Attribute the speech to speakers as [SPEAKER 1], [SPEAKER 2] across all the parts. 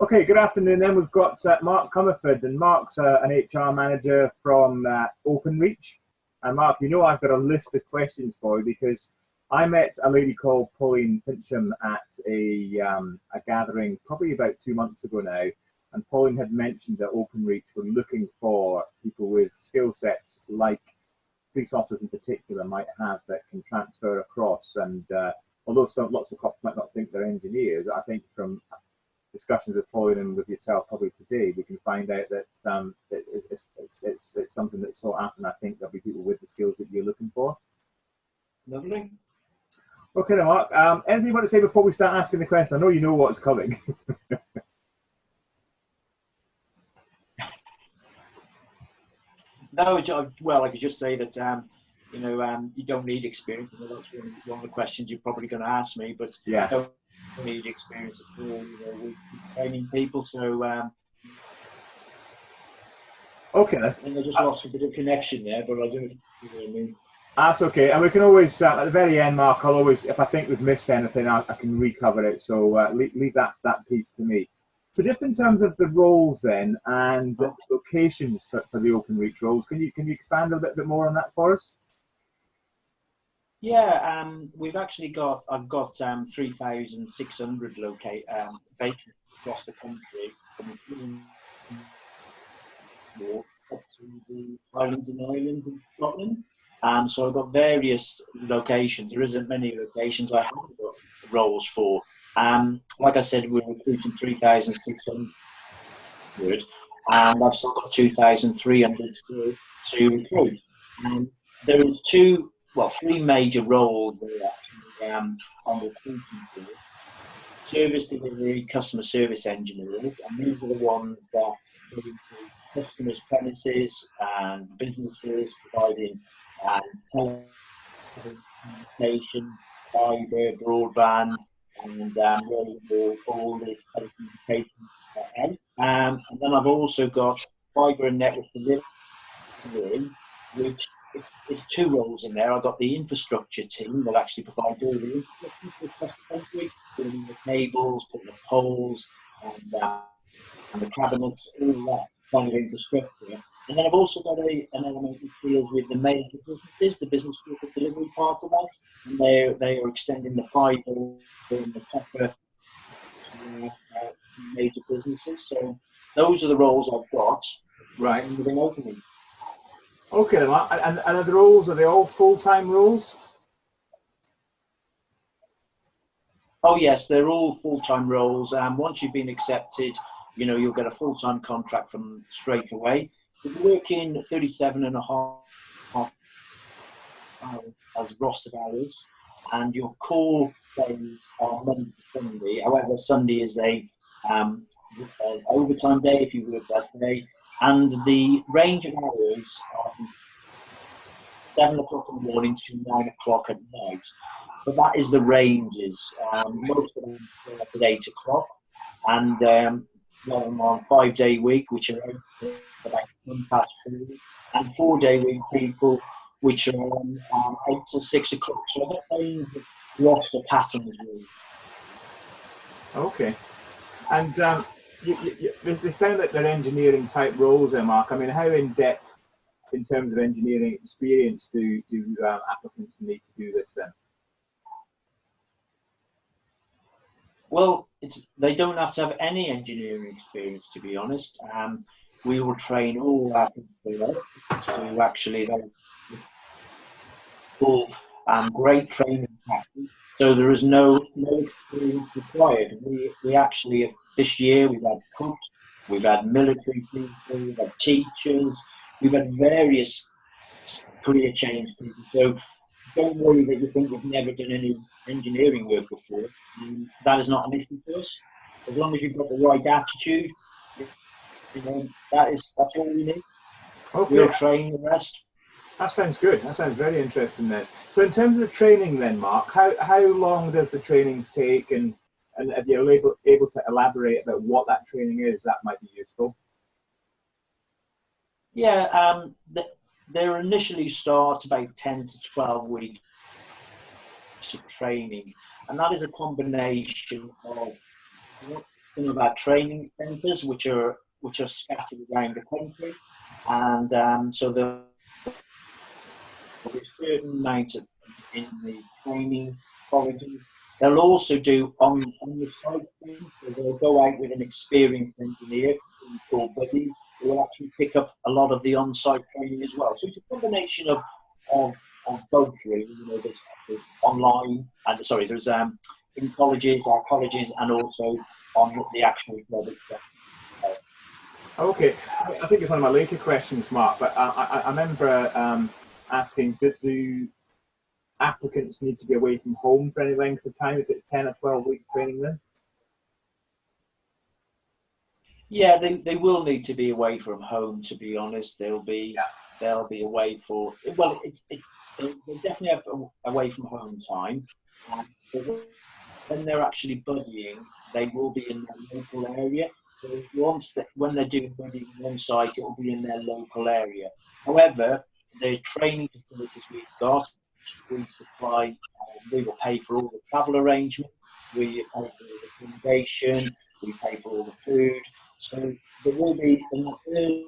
[SPEAKER 1] Okay, good afternoon. Then we've got Mark Comerford, and Mark's an HR manager from Openreach. And Mark, you know I've got a list of questions for you because I met a lady called Pauline Fincham at a gathering probably about 2 months ago now, and Pauline had mentioned that Openreach were looking for people with skill sets like police officers in particular might have that can transfer across. And although lots of cops might not think they're engineers, I think from discussions with Pauline and with yourself probably today, we can find out that it's something that's sought after, and I think there'll be people with the skills that you're looking for.
[SPEAKER 2] Lovely.
[SPEAKER 1] Okay, then, Mark. Anything you want to say before we start asking the questions? I know you know what's coming.
[SPEAKER 2] No, well, I could just say that you don't need experience. I know that's one of the questions you're probably going to ask me, but
[SPEAKER 1] Yeah.
[SPEAKER 2] You don't need experience at all. We're training people, so
[SPEAKER 1] Okay.
[SPEAKER 2] I think I just lost a bit of connection there, but I do. You know what I mean?
[SPEAKER 1] That's okay, and we can always at the very end, Mark. I'll always, if I think we've missed anything, I can recover it. So leave that piece to me. So just in terms of the roles then and locations for the Openreach roles, can you expand a little bit more on that for us?
[SPEAKER 2] Yeah, I've got 3,600 vacancies across the country, from up to the Highlands and Islands in Scotland. So I've got various locations. There isn't many locations I haven't got roles for. Like I said, we're recruiting 3,600, and I've still got 2,300 to recruit. There is three major roles that are actually I'm recruiting for. Service delivery, customer service engineers, and these are the ones that go into customers' premises and businesses, providing telecommunication, fibre, broadband, and all the telecommunications end. And then I've also got fibre and network delivery, which there's two roles in there. I've got the infrastructure team that actually provides all the infrastructure across the country, putting the cables, putting the poles, and the cabinets, all that kind of infrastructure. And then I've also got an element which deals with the major businesses, the business delivery part of that. And they are extending the fibre and the copper to major businesses. So those are the roles I've got within Openreach.
[SPEAKER 1] Okay, and are the roles, are they all full-time roles?
[SPEAKER 2] Oh yes, they're all full-time roles. Once you've been accepted, you'll get a full-time contract from straight away. You're working 37.5 hours as rostered hours, and your core days are Monday to Sunday. However, Sunday is an overtime day if you work that day, and the range of hours are from 7 o'clock in the morning to 9 o'clock at night. But that is the ranges. Most of them start at 8 o'clock, and I'm on 5-day week, which are about 4, and 4-day week people, which are on 8 till 6 o'clock. So I don't know the roster patterns really.
[SPEAKER 1] Okay, and they sound like they're engineering type roles there, Mark. I mean, how in depth in terms of engineering experience do applicants need to do this then?
[SPEAKER 2] Well, they don't have to have any engineering experience, to be honest. We will train all applicants to actually full great training practice. So there is no experience required. We actually this year we've had cooks, we've had military people, we've had teachers, we've had various career change people. So don't worry that you think you've never done any engineering work before. That is not an issue for us. As long as you've got the right attitude, that's all we need.
[SPEAKER 1] Okay.
[SPEAKER 2] We'll train the rest.
[SPEAKER 1] That sounds good. That sounds very interesting then. So in terms of the training then, Mark, how long does the training take, and if you're able to elaborate about what that training is, that might be useful.
[SPEAKER 2] Yeah, they initially start about 10 to 12 weeks of training, and that is a combination of some of our training centres, which are scattered around the country, and so there'll be a certain amount of in the training colleges. They'll also do on the site things, so they'll go out with an experienced engineer called buddies who will actually pick up a lot of the on-site training as well. So it's a combination of both really. You know, there's online and there's in colleges, our colleges, and also on the actual job itself.
[SPEAKER 1] Okay, I think it's one of my later questions, Mark, but I remember asking, do applicants need to be away from home for any length of time if it's 10 or 12 week training then?
[SPEAKER 2] Yeah, they will need to be away from home, to be honest. They'll be away for, well, they'll definitely have away from home time. When they're actually buddying, they will be in their local area. So when they're doing buddying on site, it will be in their local area. However, the training facilities we've got, we supply, we will pay for all the travel arrangements, we pay for all the accommodation, we pay for all the food. So there will be, in the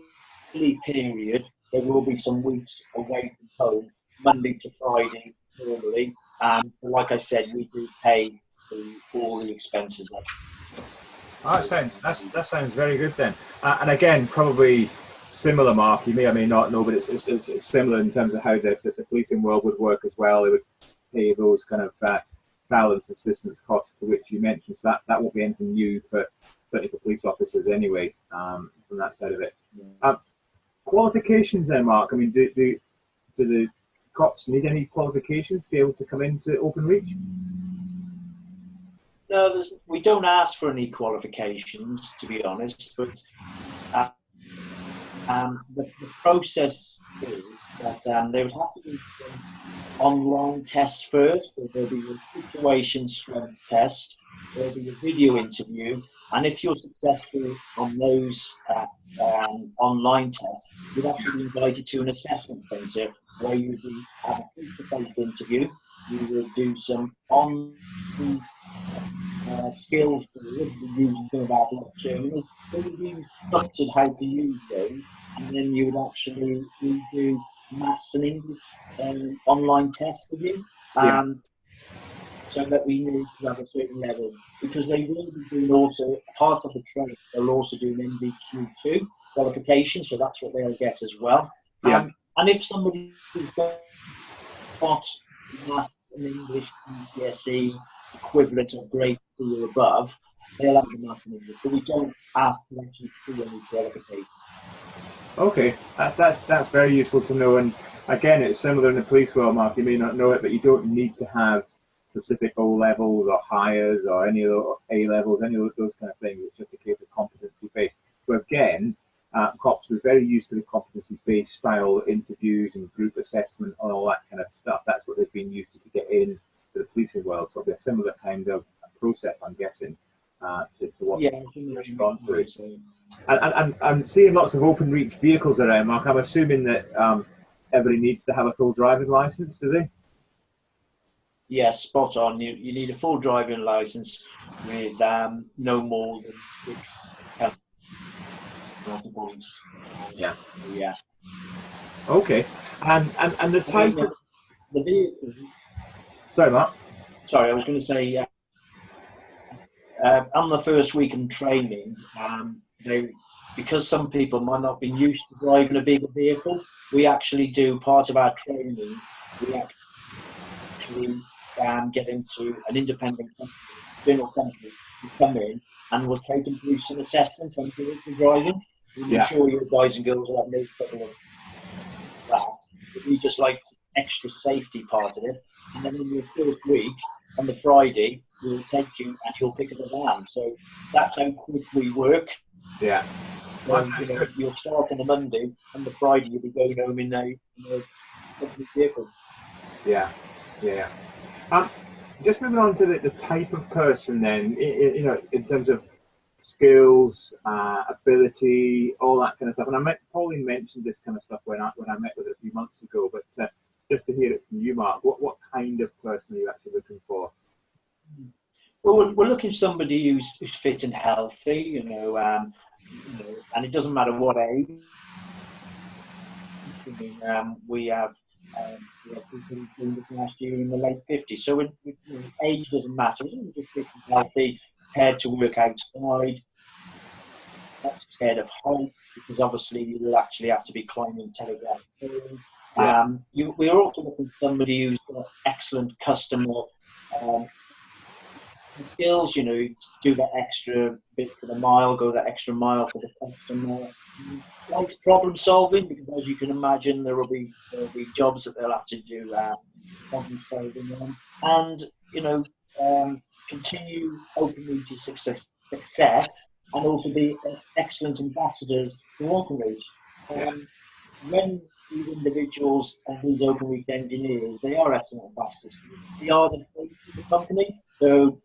[SPEAKER 2] early period, there will be some weeks away from home, Monday to Friday normally. And like I said, we do pay for all the expenses.
[SPEAKER 1] Oh, that sounds very good then. And again, probably similar, Mark. You may or may not know, but it's similar in terms of how the policing world would work as well. They would pay those kind of travel and subsistence costs to which you mentioned. So that won't be anything new for certainly for police officers anyway. From that side of it. Qualifications then, Mark. I mean, do the cops need any qualifications to be able to come into Openreach?
[SPEAKER 2] No, we don't ask for any qualifications, to be honest, but the process is that they would have to do some online tests first. So there'll be a situation strength test, there'll be a video interview, and if you're successful on those online tests, you'd actually be invited to an assessment centre where you would have a face-to-face interview. You would do some skills for using some of our block terminals. So you'd be instructed how to use those, and then you would actually do maths and English online tests with you. So that we need to have a certain level, because they will be doing also part of the training. They'll also do an MVQ2 qualification, so that's what they'll get as well. And if somebody has got maths and English GCSE equivalent of grade 2 or above, they'll have the maths and English, but we don't ask them to do any qualification.
[SPEAKER 1] Okay, that's very useful to know. And again, it's similar in the police world, Mark. You may not know it, but you don't need to have specific O levels or hires or any of those A levels, any of those kind of things. It's just a case of competency based. So again, cops were very used to the competency based style interviews and group assessment and all that kind of stuff. That's what they've been used to get in to the policing world. So it'll be a similar kind of process, I'm guessing, to what you've gone through. And I'm seeing lots of Openreach vehicles around, Mark. I'm assuming that everybody needs to have a full driving license, do they?
[SPEAKER 2] Yeah, spot on. You need a full driving license with no more than 6 points.
[SPEAKER 1] Yeah.
[SPEAKER 2] Yeah.
[SPEAKER 1] Okay. And the type of
[SPEAKER 2] the vehicles.
[SPEAKER 1] Sorry, Mark.
[SPEAKER 2] Sorry, I was going to say. On the first week in training, because some people might not be used to driving a bigger vehicle, we actually do part of our training. We actually get into an independent company, general company, to come in and we'll take them through some assessments on vehicle driving. We'll show you guys and girls will have no problem with that. But we just like the extra safety part of it. And then in your first week, on the Friday, we'll take you and you'll pick up a van. So that's how quick we work.
[SPEAKER 1] Yeah.
[SPEAKER 2] So, you'll start on a Monday, and the Friday you'll be going home in a vehicle.
[SPEAKER 1] Yeah. Just moving on to the type of person then, in terms of skills, ability, all that kind of stuff. And Pauline mentioned this kind of stuff when I met with her a few months ago, but just to hear it from you, Mark, what kind of person are you actually looking for?
[SPEAKER 2] Well, we're looking for somebody who's fit and healthy, and it doesn't matter what age. I mean, we have people who joined us last year in the late 50s, so age doesn't matter. We're just fit and healthy, prepared to work outside, not scared of height, because obviously you will actually have to be climbing telegraph poles. We are also looking for somebody who's got excellent customer skills, do that extra bit for the mile, go that extra mile for the customer. Likes problem solving, because as you can imagine, there will be jobs that they'll have to do problem solving on, and continue Openreach's success, and also be excellent ambassadors for Openreach. When these individuals and these Openreach engineers, they are excellent ambassadors. They are the face of the company. So,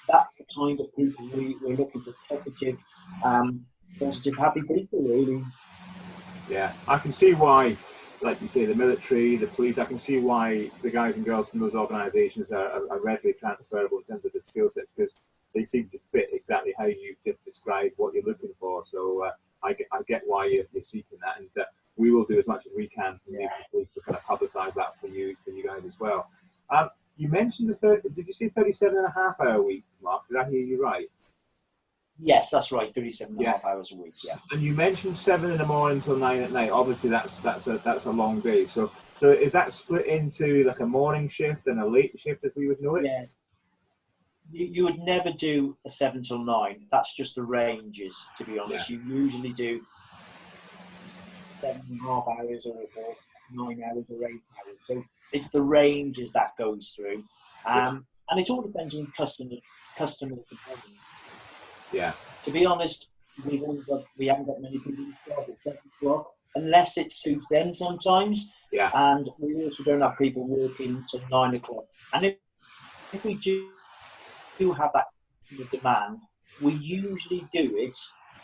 [SPEAKER 2] that's the kind of people we're looking for, positive, happy people, really.
[SPEAKER 1] Yeah, I can see why, like you say, the military, the police, I can see why the guys and girls from those organisations are readily transferable in terms of the skill sets, because they seem to fit exactly how you've just described what you're looking for. So I get why you're seeking that, and we will do as much as we can from the police to kind of publicise that for you guys as well. You mentioned did you say 37.5-hour week, Mark? Did I hear you right?
[SPEAKER 2] Yes, that's right, 37.5 hours a week, yeah. And
[SPEAKER 1] you mentioned 7 in the morning till 9 at night. Obviously, that's a long day. So is that split into like a morning shift and a late shift, as we would know it?
[SPEAKER 2] Yeah. You would never do a 7 till 9. That's just the ranges, to be honest. You usually do 7.5 hours or 9 hours or 8 hours. So it's the ranges that goes through. And it all depends on customer dependent.
[SPEAKER 1] Yeah.
[SPEAKER 2] To be honest, we haven't got many people who start at 7 o'clock, unless it suits them sometimes.
[SPEAKER 1] Yeah.
[SPEAKER 2] And we also don't have people working till 9 o'clock. And if we do have that demand, we usually do it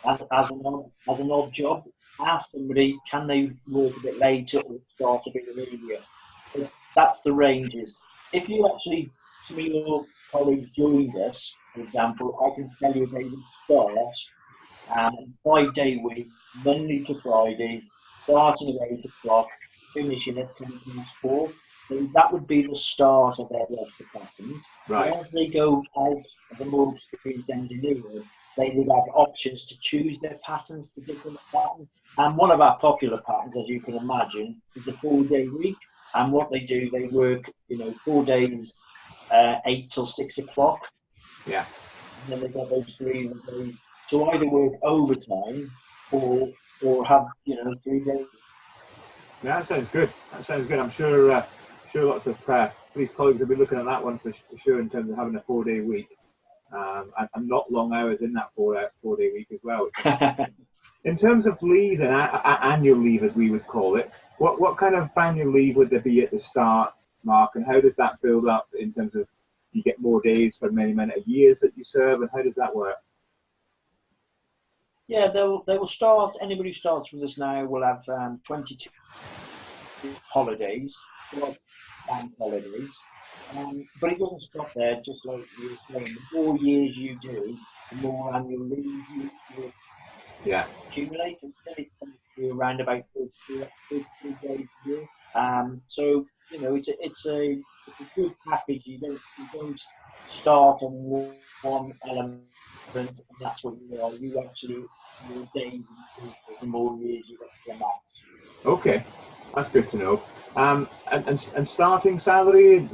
[SPEAKER 2] as an odd job. Ask somebody, can they work a bit later or start a bit earlier? So that's the ranges. If you actually, some of your colleagues joined us, for example, I can tell you they would start 5-day week, Monday to Friday, starting at 8 o'clock, finishing at 4. So that would be the start of their roster patterns.
[SPEAKER 1] Right.
[SPEAKER 2] As they go out as a more experienced engineer, they would have options to choose their patterns to different patterns. And one of our popular patterns, as you can imagine, is the 4-day week. And what they do, they work, 4 days, 8 till 6 o'clock.
[SPEAKER 1] Yeah.
[SPEAKER 2] And then they've got those 3 days to either work overtime or have, 3 days.
[SPEAKER 1] Yeah, that sounds good. I'm sure lots of police colleagues will be looking at that one for sure, in terms of having a 4-day week, and not long hours in that 4-day week as well. In terms of leave and annual leave, as we would call it, what kind of annual leave would there be at the start, Mark, and how does that build up in terms of, you get more days for many years that you serve, and how does that work?
[SPEAKER 2] Yeah, they will start. Anybody who starts with us now will have 22 holidays, bank holidays. But it doesn't stop there. Just like you were saying, the more years you do, the more annual leave you accumulate. It comes to around about 32 days a year. So it's a good package. You don't start on one element, and that's what you are. You actually, your days increase the more years you get to the max.
[SPEAKER 1] Okay, that's good to know. And starting salary,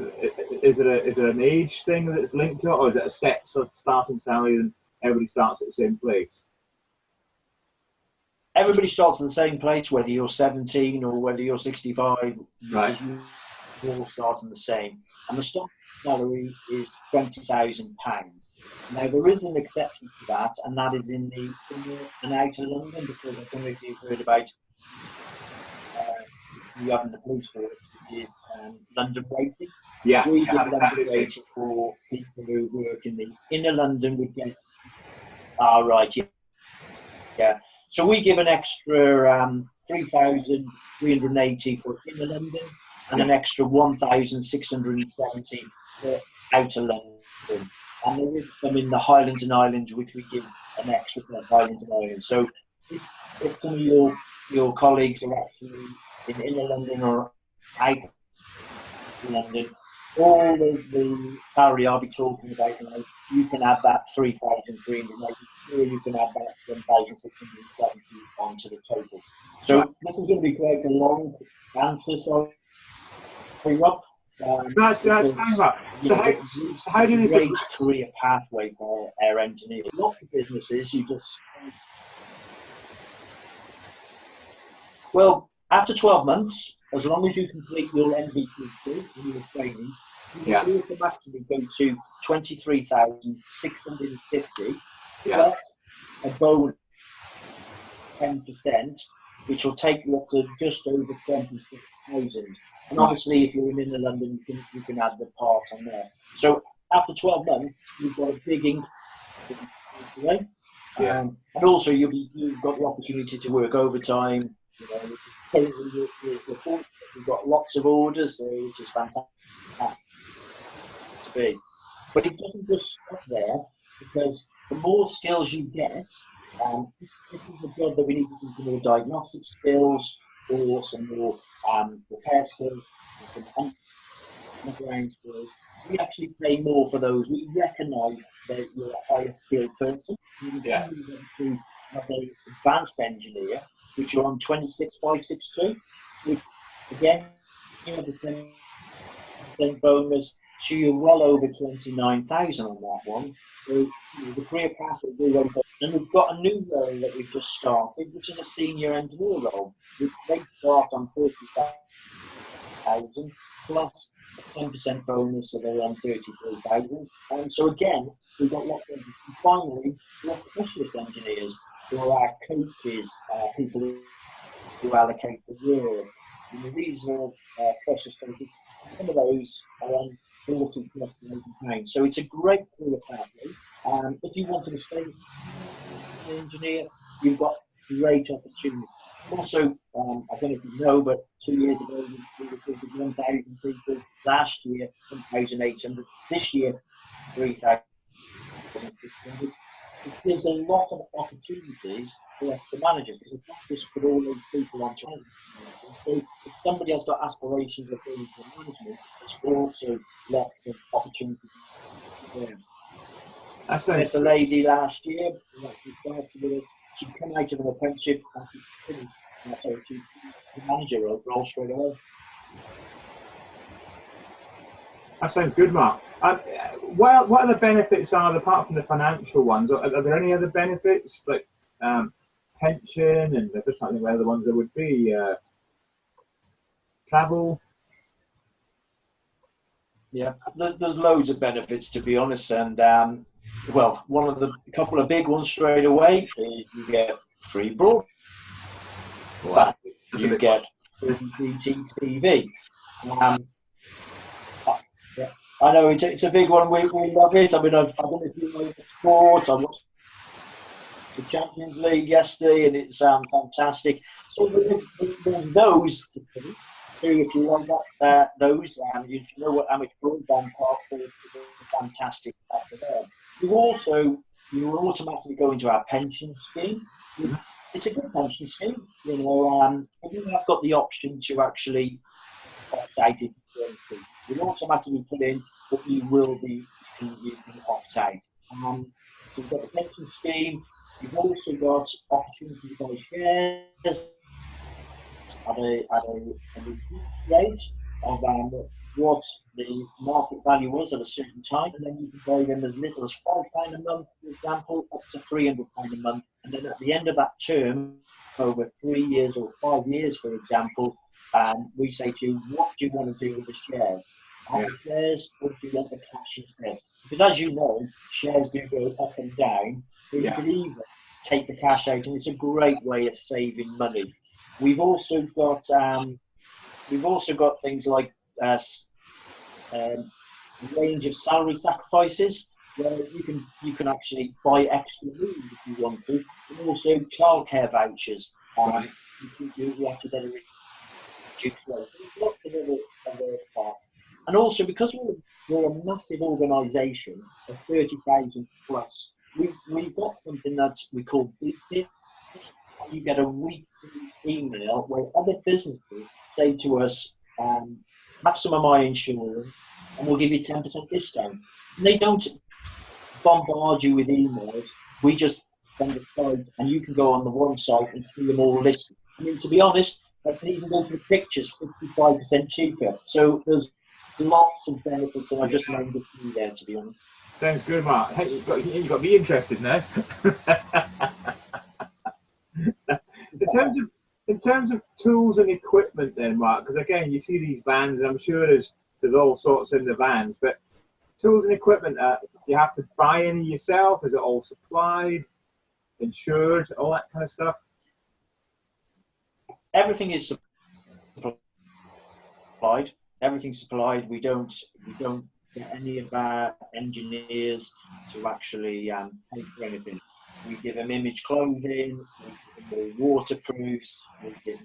[SPEAKER 1] is it an age thing that's linked to it, or is it a set sort of starting salary and everybody starts at the same place?
[SPEAKER 2] Everybody starts at the same place, whether you're 17 or whether you're 65.
[SPEAKER 1] Right.
[SPEAKER 2] You all start on the same. And the starting salary is £20,000. Now, there is an exception to that, and that is in the inner and outer London, because I don't know if you've heard about you having the police force, which is London rating.
[SPEAKER 1] Yeah,
[SPEAKER 2] we give London rating for people who work in the inner London would get. Right, yeah. So we give an extra 3,380 for inner London, and an extra 1,670 for outer London. and there is some in the Highlands and Islands, which we give an extra for the Highlands and Islands. So if some of your colleagues are actually in inner London or out of London, all the salary I'll be talking about, you can add that 3,380, or you can add that 1,670 onto the total. So this is going to be quite a long answer, sorry, Rob.
[SPEAKER 1] That's fine, Mark. So how do you
[SPEAKER 2] great career pathway for our engineers? Lots of businesses, well, after 12 months, as long as you complete your MVQ2 and your training, you automatically go to 23,650 plus a bonus 10%, which will take you up to just over 26,000. And obviously, if you're in inner London, you can add the part on there. So after 12 months, you've got a big increase. And also, you've got the opportunity to work overtime. We've got lots of orders, which is fantastic to be. But it doesn't just stop there, because the more skills you get, this is a job that we need to do more diagnostic skills, or some more repair skills, some underground skills. We actually pay more for those. We recognise that you're a higher skilled person. You can move to as an advanced engineer, which you're on 26,562, which again, the same bonus. So you're well over 29,000 on that one. So the career path will go over. And we've got a new role that we've just started, which is a senior engineer role. They start on 30,000 plus a 10% bonus, so they're on 33,000. And so again, we've got lots of, finally, lots of specialist engineers who are our coaches, people who allocate the work. These are specialist coaches. Some of those are on 40 plus £80. So it's a great career pathway. If you wanted to stay as an engineer, you've got great opportunity. Also, I don't know if you know, but 2 years ago we recruited 1,000 people. Last year, 1,800. This year, 3,600. It gives a lot of opportunities for the managers, because it's not just put all those people on training. So if somebody has got aspirations of going into management, there's also lots of opportunities there. There's a lady last year who actually started with it. She came out of an apprenticeship and she finished, so she the manager role straight away.
[SPEAKER 1] That sounds good, Mark. What other benefits are there, apart from the financial ones? Are there any other benefits, like pension, and I'm just trying to think where the ones there would be? Travel?
[SPEAKER 2] Yeah, there's loads of benefits, to be honest, and well, a couple of big ones straight away is you get free broadband. Wow. You get DT TV. I know it's a big one. We love it. I mean, I don't know if you know the sport. I watched the Champions League yesterday, and it's fantastic. So there's those. If you like those, if you know what amateur broadband costs, it's a fantastic factor there. You will automatically go into our pension scheme. It's a good pension scheme. You have got the option to actually opt out if you want to. You'll automatically put in, but you can opt out. So you've got the pension scheme. You've also got opportunity to buy shares at a rate of what the market value was at a certain time, and then you can buy them as little as £5 a month, for example, up to £300 a month, and then at the end of that term, over 3 years or 5 years, for example, we say to you, what do you want to do with the shares? The shares, or do you want the cash instead? Because as you know, shares do go up and down, so you can either take the cash out, and it's a great way of saving money. We've also got things like a range of salary sacrifices, where you can actually buy extra leave if you want to, and also childcare vouchers. You have to get a reduced rate. Lots of other parts. And also because we're a massive organisation of 30,000 plus, we've got something that we call business. You get a weekly email where other businesses say to us, have some of my insurance and we'll give you 10% discount. And they don't bombard you with emails. We just send a site and you can go on the one site and see them all listed. I mean, to be honest, I can even go for pictures 55% cheaper. So there's lots of benefits, and I just named a few there, to be honest.
[SPEAKER 1] Sounds good, Mark. Hey, you've got me interested now. In terms of tools and equipment, then, Mark, because again, you see these vans, and I'm sure there's all sorts in the vans, but tools and equipment, you have to buy any yourself? Is it all supplied, insured, all that kind of stuff?
[SPEAKER 2] Everything is supplied. Everything's supplied. We don't get any of our engineers to actually pay for anything. We give them image clothing, we give them waterproofs, we give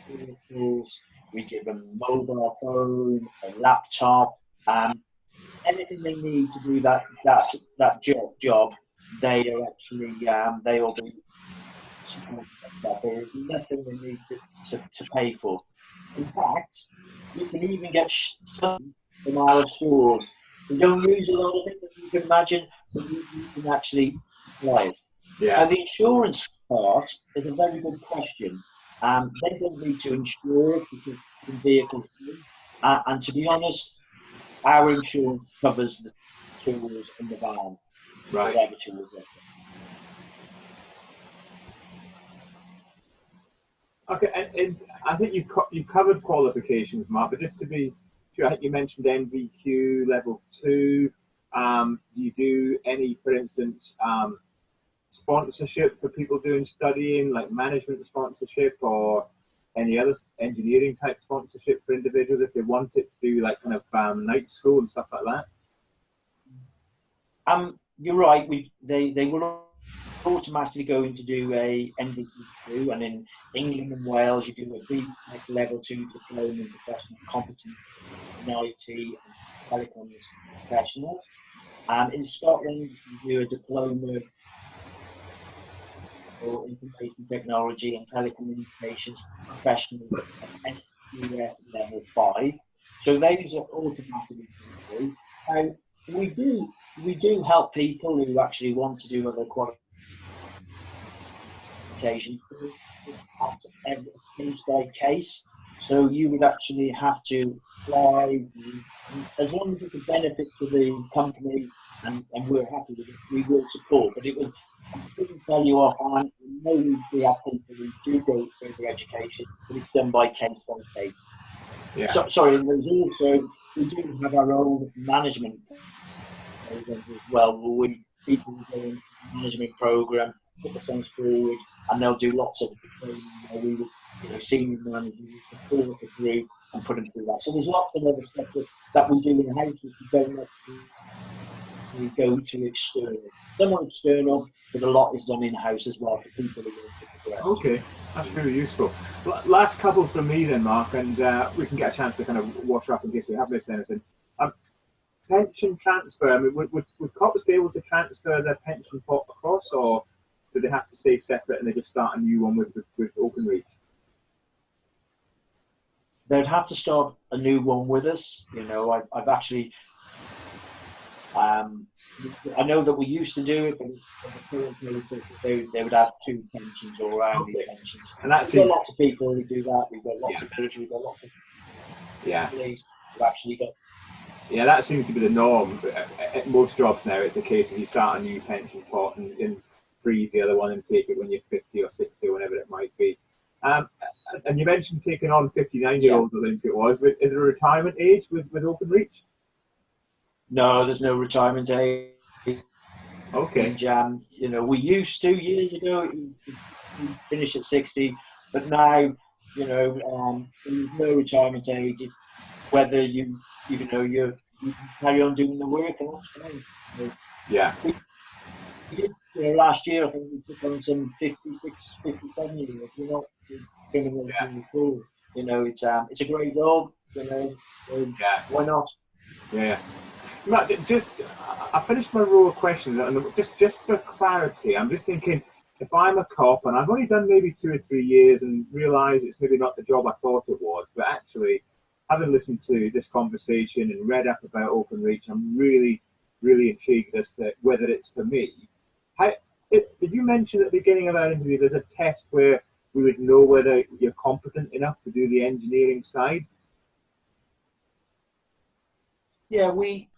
[SPEAKER 2] them tools, we give them mobile phone, a laptop, anything they need to do that job. They are actually they will be supported. There is nothing they need to pay for. In fact, you can even get stuff from our stores. We don't use a lot of it, as you can imagine, but you can actually apply it.
[SPEAKER 1] Yeah.
[SPEAKER 2] Now, the insurance part is a very good question. They don't need to insure it because the vehicles do. And to be honest, our insurance covers the tools in the van.
[SPEAKER 1] Right.
[SPEAKER 2] Whatever tools they're.
[SPEAKER 1] Okay, and I think you covered qualifications, Mark, but just to be sure, I think you mentioned NVQ level 2. Do you do any, for instance, sponsorship for people doing studying, like management sponsorship or any other engineering type sponsorship for individuals if they wanted to do like kind of night school and stuff like that?
[SPEAKER 2] You're right. They will automatically going to do a NVQ2, and in England and Wales you do a BTEC level 2 diploma in professional competence in IT and telecoms professionals. In Scotland you do a diploma for information technology and telecommunications professionals at SQF level 5. So those are automatically through. And we do help people who actually want to do other qualifications at case by case. So you would actually have to apply, as long as it's a benefit to the company and we're happy with it, we will support. But I couldn't tell you offhand. I know we have people who do go further education, but it's done by case by case.
[SPEAKER 1] Yeah.
[SPEAKER 2] So, sorry, and there's also, we do have our own management program as well, where people go into the management program, put themselves forward, and they'll do lots of training where we will, senior managers support the group and put them through that. So there's lots of other stuff that we do in house, which we don't actually go to external. Some external, but a lot is done in house as well for people who want to progress.
[SPEAKER 1] Okay, that's really useful. Last couple from me then, Mark, and we can get a chance to kind of wash up in case we have missed anything. Pension transfer, I mean, would cops be able to transfer their pension pot across, or do they have to stay separate and they just start a new one with Openreach?
[SPEAKER 2] They'd have to start a new one with us. I've actually, I know that we used to do it, but they would have 2 pensions or around the pensions. And we've got lots of people who do that. We've got lots of military, we've got lots of police who've actually got.
[SPEAKER 1] Yeah, that seems to be the norm. At most jobs now, it's a case of you start a new pension pot and then freeze the other one and take it when you're 50 or 60 or whatever it might be. And you mentioned taking on 59-year-olds, I think it was. Is there a retirement age with Openreach? No,
[SPEAKER 2] there's no retirement age.
[SPEAKER 1] Okay.
[SPEAKER 2] We used to years ago. We finish at 60, but now, there's no retirement age. Whether you carry on doing the work, and that's fine.
[SPEAKER 1] Yeah.
[SPEAKER 2] We did, last year I think we took on some 56, 57 years. We're not criminals in the pool. It's a great job. you know, so
[SPEAKER 1] Yeah.
[SPEAKER 2] why not?
[SPEAKER 1] Yeah. Matt, I finished my row of questions, and just for clarity, I'm just thinking, if I'm a cop and I've only done maybe 2 or 3 years and realise it's maybe not the job I thought it was, but actually, having listened to this conversation and read up about Openreach, I'm really, really intrigued as to whether it's for me. Did you mention at the beginning of our interview there's a test where we would know whether you're competent enough to do the engineering side?
[SPEAKER 2] Yeah, we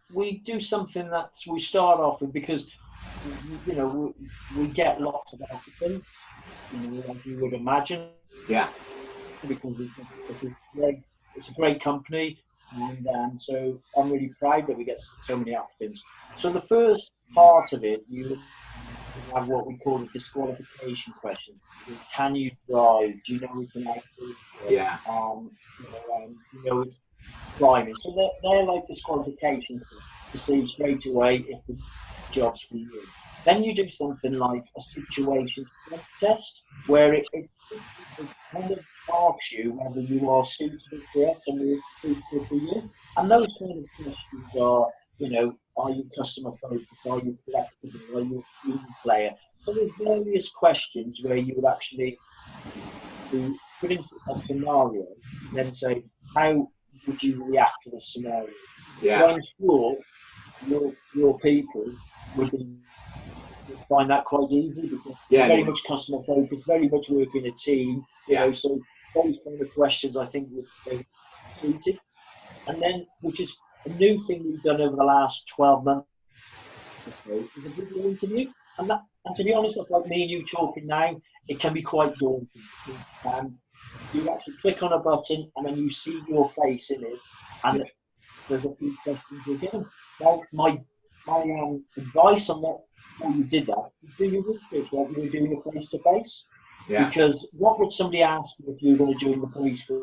[SPEAKER 2] do something that we start off with because you know we get lots of applicants, you know, as you would imagine,
[SPEAKER 1] Yeah.
[SPEAKER 2] because it's a great company, and so I'm really proud that we get so many applicants. So the first part of it, you have what we call a disqualification question. Can you drive? Do you know it's an outdoor job?
[SPEAKER 1] Yeah.
[SPEAKER 2] You know it's climbing. So they're like disqualifications to see straight away if the job's for you. Then you do something like a situation test where it kind of asks you whether you are suitable for us and we're suitable for you. And those kind of questions are, you know, are you customer focused? Are you flexible? Are you a team player? So there's various questions where you would actually put in a scenario and then say, how would you react to this scenario?
[SPEAKER 1] Yeah.
[SPEAKER 2] So I'm sure your people would find that quite easy because very much customer focused, very much work in a team. You know, so those kind of questions I think would be suited. And then, which is a new thing we've done over the last 12 months or so, is a video interview. And to be honest, that's like me and you talking now. It can be quite daunting. You actually click on a button and then you see your face in it, and there's a few questions you're given. Now, my advice on that, when you did that, do your research like you were doing a face to face. Because what would somebody ask you if you were going to join the police for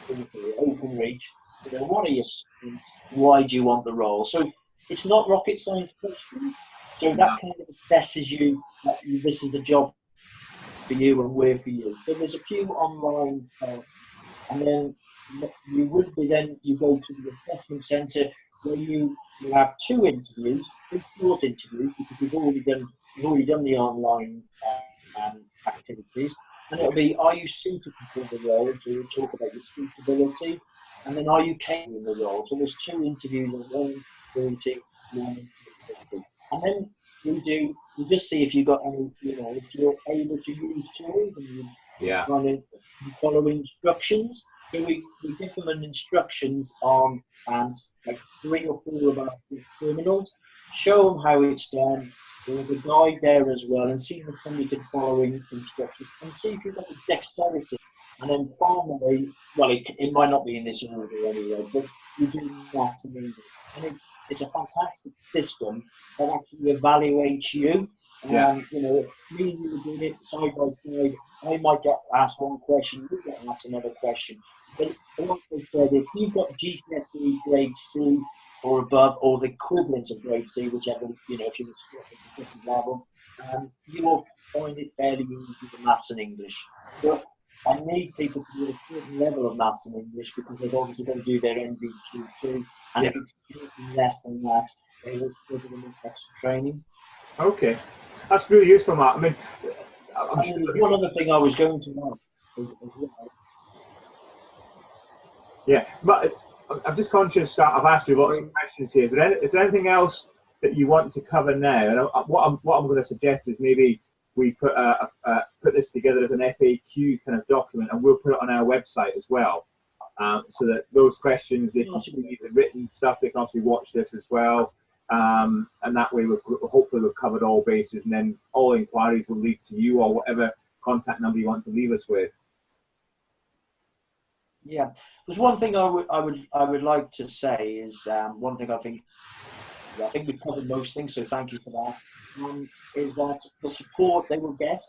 [SPEAKER 2] Openreach? You know, what are your skills? Why do you want the role? So it's not rocket science questions. So that kind of assesses you that this is the job for you and we're for you. So there's a few online, and then you go to the assessment centre where you have 2 interviews, 2 short interviews because you've already done the online activities, and it'll be, are you suitable for the role? So we'll talk about your suitability, and then are you capable in the role? So there's 2 interviews on 1 30, 1 50, and then we just see if you've got any, you know, if you're able to use tools and you follow instructions. So we give them an instructions on and like 3 or 4 of our terminals, show them how it's done. There's a guide there as well, and see if somebody can follow instructions and see if you've got the dexterity. And then finally, well, it might not be in this order anyway, but you do maths and English, and it's a fantastic system that actually evaluates you. You know, me and you were doing it side by side. I might get asked one question, you get asked another question. But like I said, if you've got GCSE grade C or above, or the equivalent of grade C, whichever, you know, if you're at the different level, you will find it fairly easy for maths and English. But I need people to do a certain level of maths and English because they've obviously got to do their NVQ too. And if it's less than that, they will struggle with extra training.
[SPEAKER 1] Okay, that's really useful, Mark. I mean, I'm
[SPEAKER 2] sure one other thing I was going to ask as well.
[SPEAKER 1] Yeah, but I'm just conscious that I've asked you lots of questions here. Is there anything else that you want to cover now? And what I'm going to suggest is maybe we put this together as an FAQ kind of document, and we'll put it on our website as well, so that those questions, they can see the written stuff. They can obviously watch this as well, and that way hopefully we've covered all bases, and then all inquiries will lead to you or whatever contact number you want to leave us with.
[SPEAKER 2] Yeah, there's one thing I would like to say is one thing I think we've covered most things, so thank you for that. Is that the support they will get?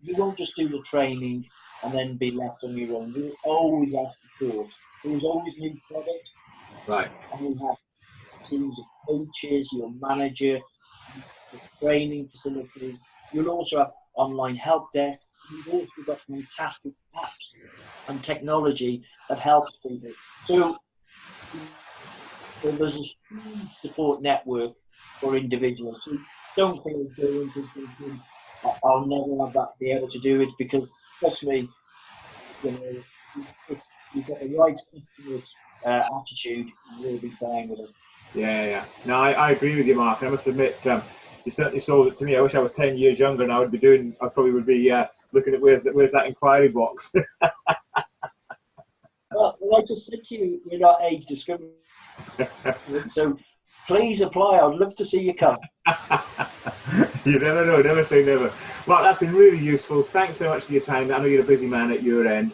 [SPEAKER 2] You won't just do the training and then be left on your own. You will always have support. There's always new products.
[SPEAKER 1] Right.
[SPEAKER 2] And we have teams of coaches, your manager, the training facilities. You'll also have online help desk. You've also got fantastic apps and technology that helps people. So there's a huge support network for individuals. So don't feel daunted thinking, I'll never have that, be able to do it, because trust me, you know, you've got the right customer attitude, you'll be fine with it.
[SPEAKER 1] Yeah. No, I agree with you, Mark. I must admit, you certainly sold it to me. I wish I was 10 years younger and I probably would be looking at where's that inquiry box.
[SPEAKER 2] Well, like I said to you, you're not age discriminating. So please apply. I'd love to see you come.
[SPEAKER 1] You never know, never say never. Well, that's been really useful. Thanks so much for your time. I know you're a busy man at your end.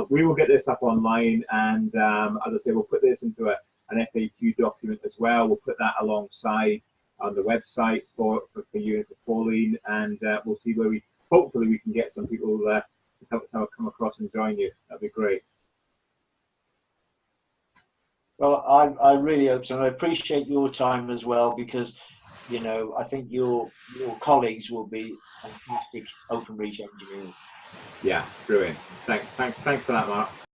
[SPEAKER 1] We will get this up online, and as I say, we'll put this into an FAQ document as well. We'll put that alongside on the website for you and for Pauline, and we'll see where hopefully we can get some people to come across and join you. That'd be great.
[SPEAKER 2] Well, I really hope so. And I appreciate your time as well, because, you know, I think your colleagues will be fantastic Openreach engineers.
[SPEAKER 1] Yeah, brilliant. Thanks for that, Mark.